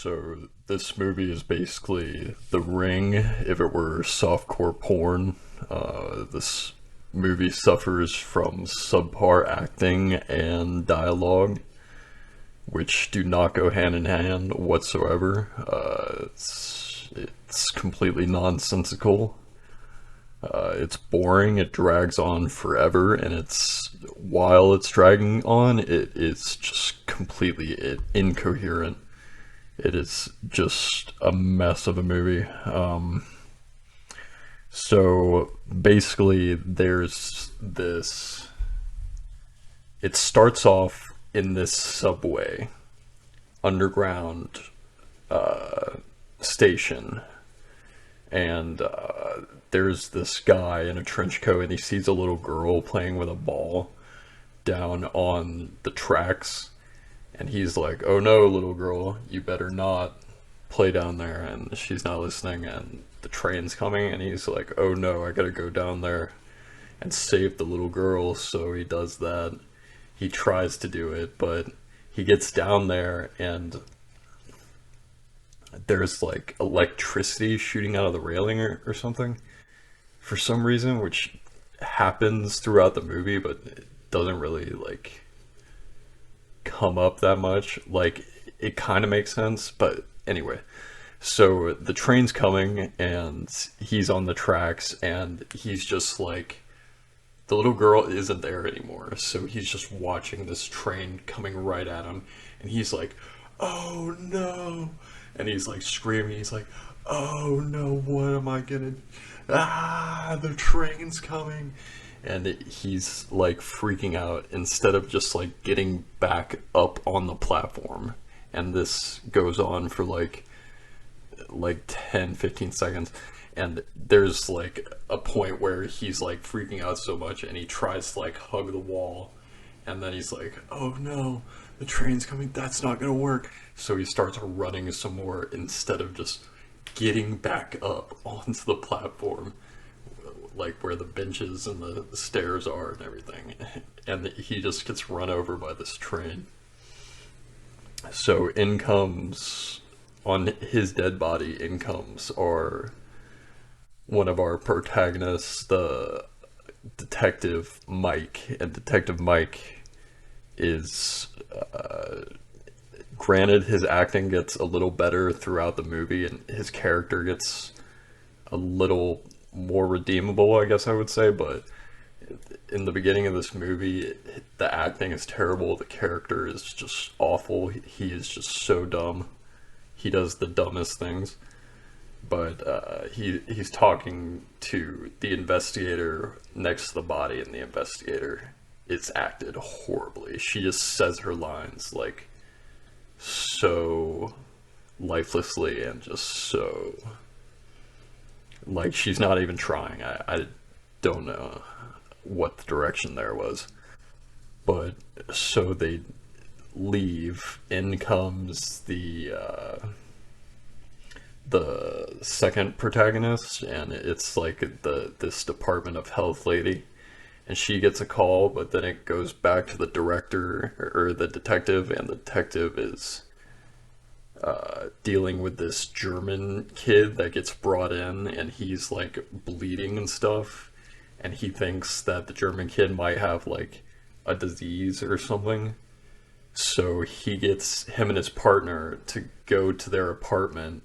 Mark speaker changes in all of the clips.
Speaker 1: So this movie is basically The Ring if it were softcore porn. This movie suffers from subpar acting and dialogue, which do not go hand in hand whatsoever. It's completely nonsensical. It's boring. It drags on forever, and while it's dragging on, it is just completely incoherent. It is just a mess of a movie. So basically, there's this. It starts off in this subway underground station, and there's this guy in a trench coat, and he sees a little girl playing with a ball down on the tracks, and he's like, "Oh no, little girl, you better not play down there." And she's not listening, and the train's coming, and he's like, "Oh no, I gotta go down there and save the little girl." So he does that. He tries to do it, but he gets down there, and there's like electricity shooting out of the railing or something for some reason, which happens throughout the movie, but it doesn't really like come up that much. Like, it kind of makes sense, but anyway. So the train's coming, and he's on the tracks, and he's just like, the little girl isn't there anymore, so he's just watching this train coming right at him, and he's like, "Oh no," and he's like screaming. He's like, "Oh no, what am I gonna, the train's coming." And he's like freaking out instead of just like getting back up on the platform. And this goes on for like 10-15 seconds, and there's like a point where he's like freaking out so much, and he tries to like hug the wall, and then he's like, "Oh no, the train's coming, that's not gonna work." So he starts running some more instead of just getting back up onto the platform, like where the benches and the stairs are and everything. And he just gets run over by this train. So in comes, on his dead body, in comes our one of our protagonists, the detective Mike. And Detective Mike is, granted, his acting gets a little better throughout the movie, and his character gets a little more redeemable, I guess I would say. But in the beginning of this movie, the acting is terrible. The character is just awful. He is just so dumb. He does the dumbest things. But he's talking to the investigator next to the body, and the investigator is acted horribly. She just says her lines like so lifelessly, and just so like she's not even trying. I don't know what the direction there was. But so they leave. In comes the second protagonist, and it's like this Department of Health lady, and she gets a call, but then it goes back to the director or the detective, and the detective is dealing with this German kid that gets brought in, and he's like bleeding and stuff, and he thinks that the German kid might have like a disease or something. So he gets him and his partner to go to their apartment,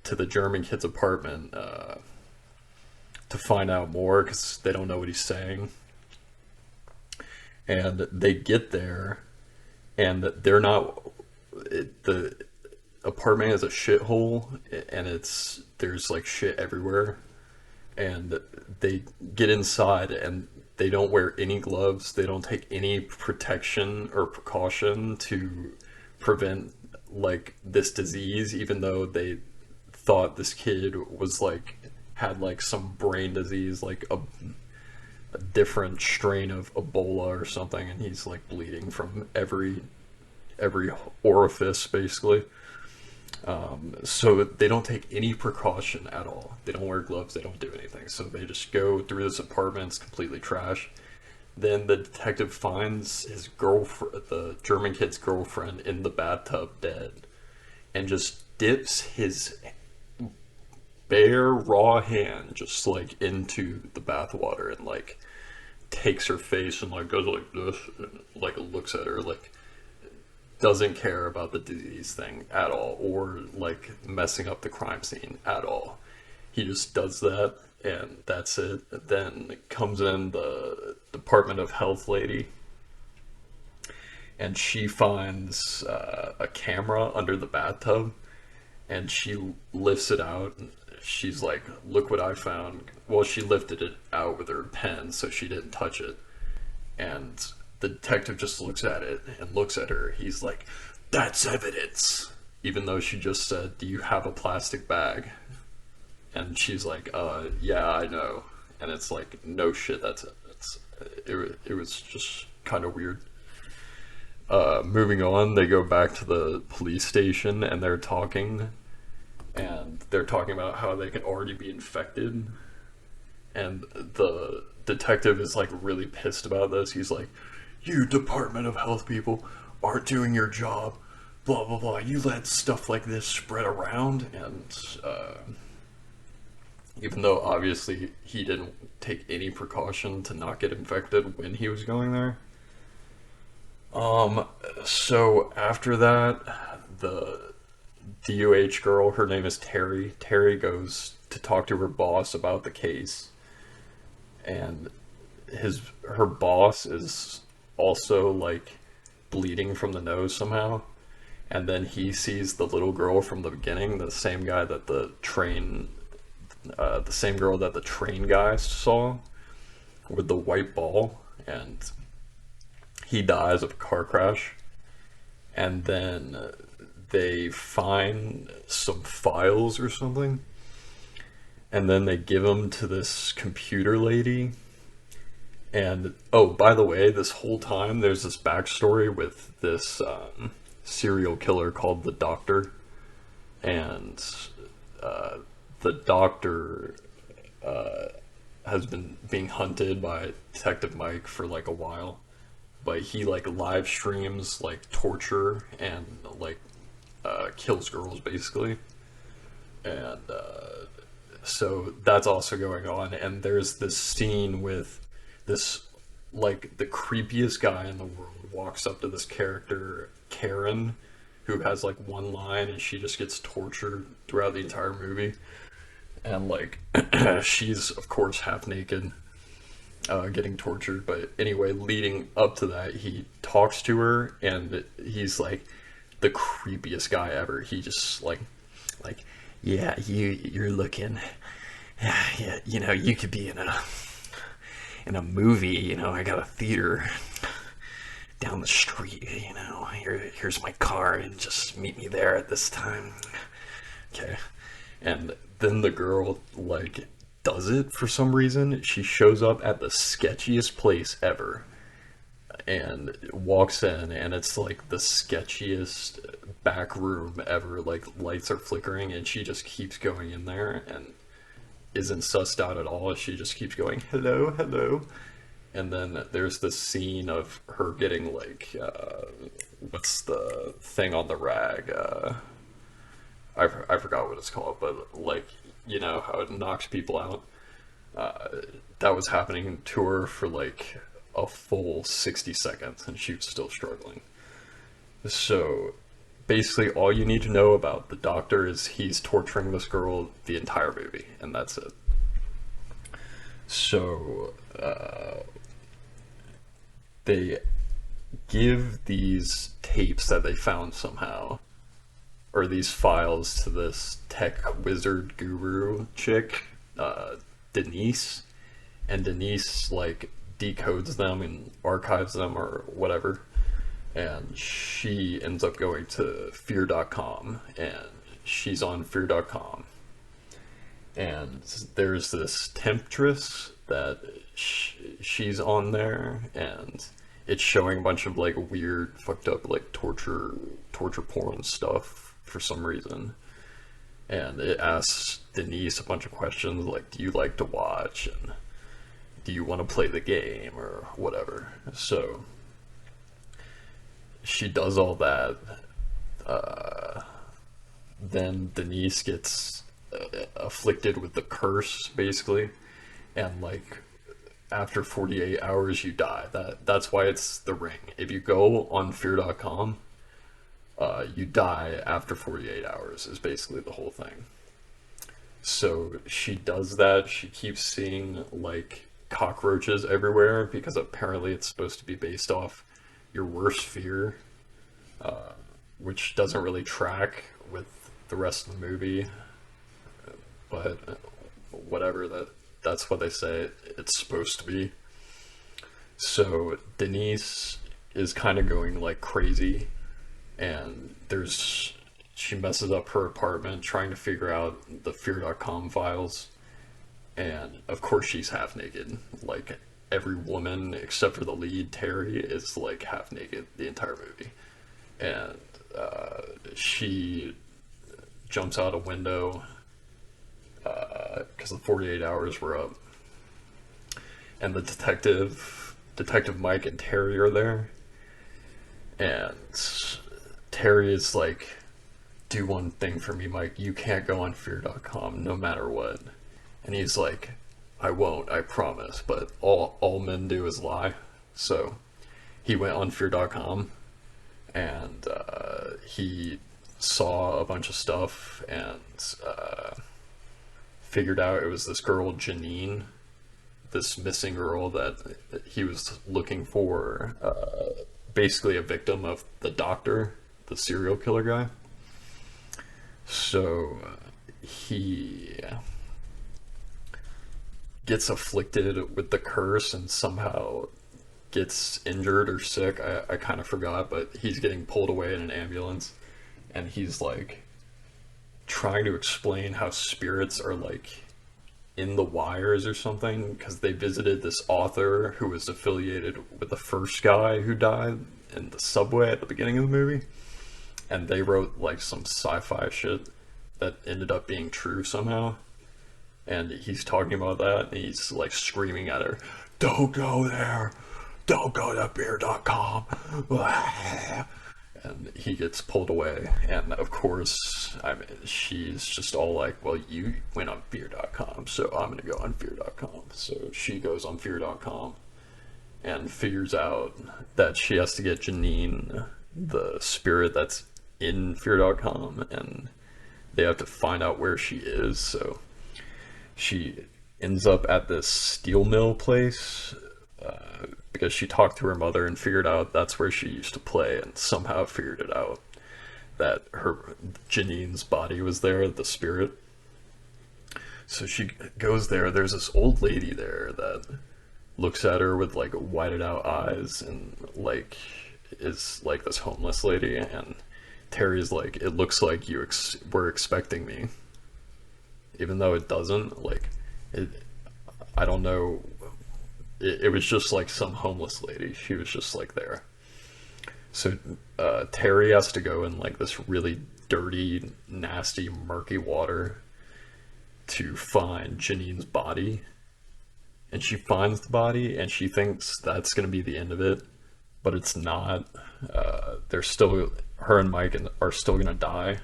Speaker 1: to the German kid's apartment, to find out more because they don't know what he's saying. And they get there, and they're not. The apartment is a shithole, and there's like shit everywhere. And they get inside, and they don't wear any gloves. They don't take any protection or precaution to prevent like this disease, even though they thought this kid was like had like some brain disease, like a different strain of Ebola or something, and he's like bleeding from every orifice basically. So they don't take any precaution at all. They don't wear gloves. They don't do anything. So they just go through this apartment. It's completely trash. Then the detective finds his girlfriend, the German kid's girlfriend, in the bathtub dead. and just dips his bare raw hand just like into the bathwater and like takes her face and like goes like this and like looks at her, like doesn't care about the disease thing at all or like messing up the crime scene at all. He just does that and that's it. Then comes in the Department of Health lady and she finds a camera under the bathtub and she lifts it out. She's like, look what I found. Well, she lifted it out with her pen so she didn't touch it. And the detective just looks at it and looks at her. He's like, that's evidence. Even though she just said, do you have a plastic bag? And she's like, yeah, I know. And it's like, no shit, that's it. It was just kind of weird. Moving on, they go back to the police station and they're talking about how they can already be infected. And the detective is like really pissed about this. He's like, you Department of Health people aren't doing your job, blah blah blah. You let stuff like this spread around. And even though obviously he didn't take any precaution to not get infected when he was going there. So after that, the DOH girl, her name is Terry. Terry goes to talk to her boss about the case, and her boss is also like bleeding from the nose somehow. And then he sees the little girl from the beginning, the same girl that the train guy saw with the white ball, and he dies of a car crash. And then they find some files or something, and then they give them to this computer lady. And oh, by the way, this whole time there's this backstory with this serial killer called the Doctor, and the Doctor has been being hunted by Detective Mike for like a while, but he like live streams like torture and like kills girls basically. And so that's also going on. And there's this scene with this, like, the creepiest guy in the world walks up to this character Karen, who has like one line and she just gets tortured throughout the entire movie. And like she's of course half naked, getting tortured. But anyway, leading up to that, he talks to her and he's like the creepiest guy ever. He just like yeah, you're looking, yeah, you know, you could be in a movie, you know, I got a theater down the street, you know, here's my car and just meet me there at this time. Okay. And then the girl like does it for some reason. She shows up at the sketchiest place ever and walks in, and it's like the sketchiest back room ever. Like lights are flickering and she just keeps going in there and isn't sussed out at all. She just keeps going, hello, hello. And then there's this scene of her getting like what's the thing on the rag, I forgot what it's called, but like, you know how it knocks people out. That was happening to her for like a full 60 seconds and she was still struggling. So basically all you need to know about the Doctor is he's torturing this girl the entire movie, and that's it. So they give these tapes that they found somehow, or these files, to this tech wizard guru chick, Denise, and Denise like decodes them and archives them or whatever, and she ends up going to Fear.com, and she's on Fear.com, and there's this temptress that she's on there, and it's showing a bunch of like weird fucked up like torture porn stuff for some reason. And it asks Denise a bunch of questions like, do you like to watch, and do you want to play the game or whatever. So she does all that, then Denise gets afflicted with the curse, basically, and like after 48 hours you die. That's why it's the ring. If you go on Fear.com, you die after 48 hours is basically the whole thing. So she does that. She keeps seeing like cockroaches everywhere because apparently it's supposed to be based off your worst fear, which doesn't really track with the rest of the movie. But whatever, that's what they say it's supposed to be. So Denise is kind of going like crazy, and she messes up her apartment trying to figure out the Fear.com files, and of course she's half naked. Like every woman except for the lead, Terry, is like half naked the entire movie, and she jumps out a window because the 48 hours were up, and the detective Mike and Terry are there, and Terry is like, do one thing for me, Mike. You can't go on Fear.com no matter what. And he's like, I won't, I promise. But all men do is lie. So he went on Fear.com, and he saw a bunch of stuff, and figured out it was this girl, Janine, this missing girl that he was looking for, basically a victim of the doctor, the serial killer guy. So he gets afflicted with the curse and somehow gets injured or sick. I kind of forgot, but he's getting pulled away in an ambulance, and he's like trying to explain how spirits are like in the wires or something, because they visited this author who was affiliated with the first guy who died in the subway at the beginning of the movie, and they wrote like some sci-fi shit that ended up being true somehow. And he's talking about that, and he's like screaming at her, don't go there, don't go to Fear.com. And he gets pulled away, and of course, I mean, she's just all like, well, you went on Fear.com, so I'm gonna go on Fear.com. So she goes on Fear.com and figures out that she has to get Janine, the spirit that's in Fear.com, and they have to find out where she is. So she ends up at this steel mill place, because she talked to her mother and figured out that's where she used to play, and somehow figured it out that Janine's body was there, the spirit. So she goes there. There's this old lady there that looks at her with like whited out eyes, and like is like this homeless lady. And Terry's like, it looks like you were expecting me, even though it doesn't. Like I don't know. It was just like some homeless lady. She was just like there. So Terry has to go in like this really dirty, nasty, murky water to find Janine's body. And she finds the body, and she thinks that's going to be the end of it, but it's not. Her and Mike are still going to die.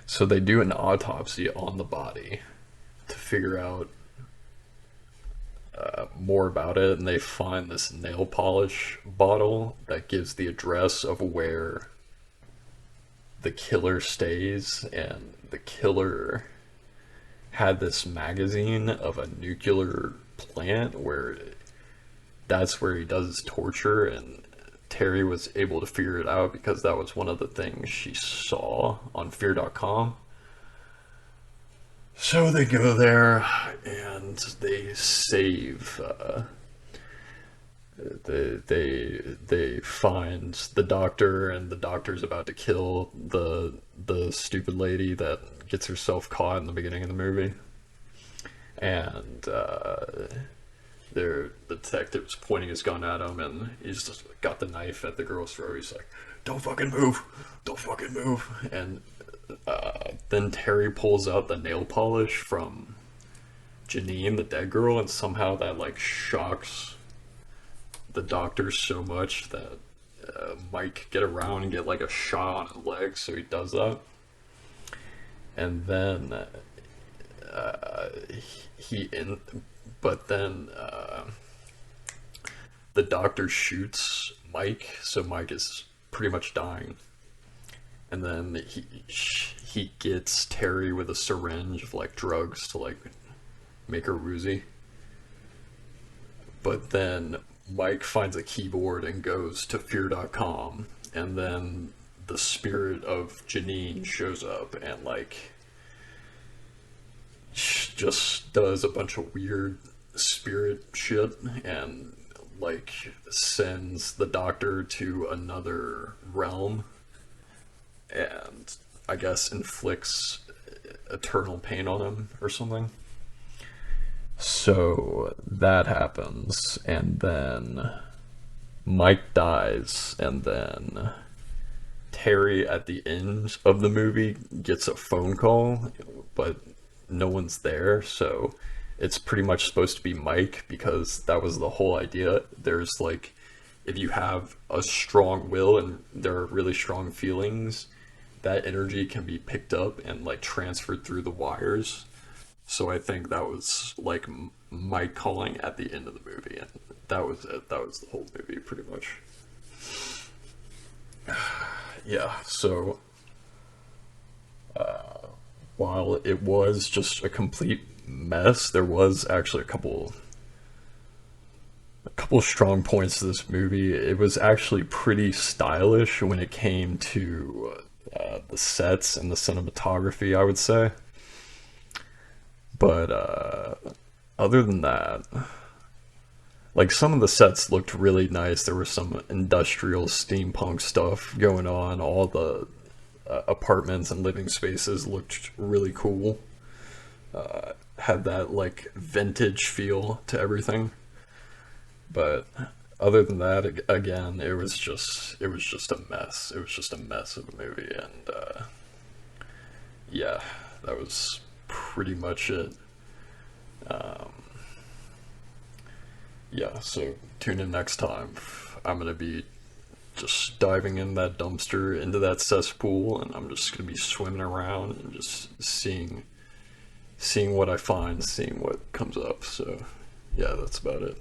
Speaker 1: So they do an autopsy on the body to figure out more about it, and they find this nail polish bottle that gives the address of where the killer stays. And the killer had this magazine of a nuclear plant where that's where he does his torture, and Terry was able to figure it out because that was one of the things she saw on Fear.com. So they go there, and they save. They find the doctor, and the doctor's about to kill the stupid lady that gets herself caught in the beginning of the movie. And the detective's pointing his gun at him, and he's just got the knife at the girl's throat. He's like, "Don't fucking move! Don't fucking move!" And then Terry pulls out the nail polish from Janine, the dead girl, and somehow that like shocks the doctor so much that Mike get around and get like a shot on his leg, so he does that. And then he in, but then the doctor shoots Mike, so Mike is pretty much dying. And then he gets Terry with a syringe of like drugs to like make her woozy. But then Mike finds a keyboard and goes to Fear.com, and then the spirit of Janine shows up and like just does a bunch of weird spirit shit and like sends the doctor to another realm and I guess inflicts eternal pain on him or something. So that happens, and then Mike dies, and then Terry at the end of the movie gets a phone call, but no one's there, so it's pretty much supposed to be Mike because that was the whole idea. There's like, if you have a strong will and there are really strong feelings, that energy can be picked up and like transferred through the wires. So I think that was like Mike calling at the end of the movie, and that was it. That was the whole movie, pretty much. Yeah. So while it was just a complete mess, there was actually a couple strong points to this movie. It was actually pretty stylish when it came to the sets and the cinematography, I would say. But other than that, like some of the sets looked really nice. There was some industrial steampunk stuff going on. All the apartments and living spaces looked really cool. Had that like vintage feel to everything. But other than that, again, it was just a mess. It was just a mess of a movie, and yeah, that was pretty much it. Um, yeah, so tune in next time. I'm gonna be just diving in that dumpster into that cesspool, and I'm just gonna be swimming around and just seeing what I find, seeing what comes up. So yeah, that's about it.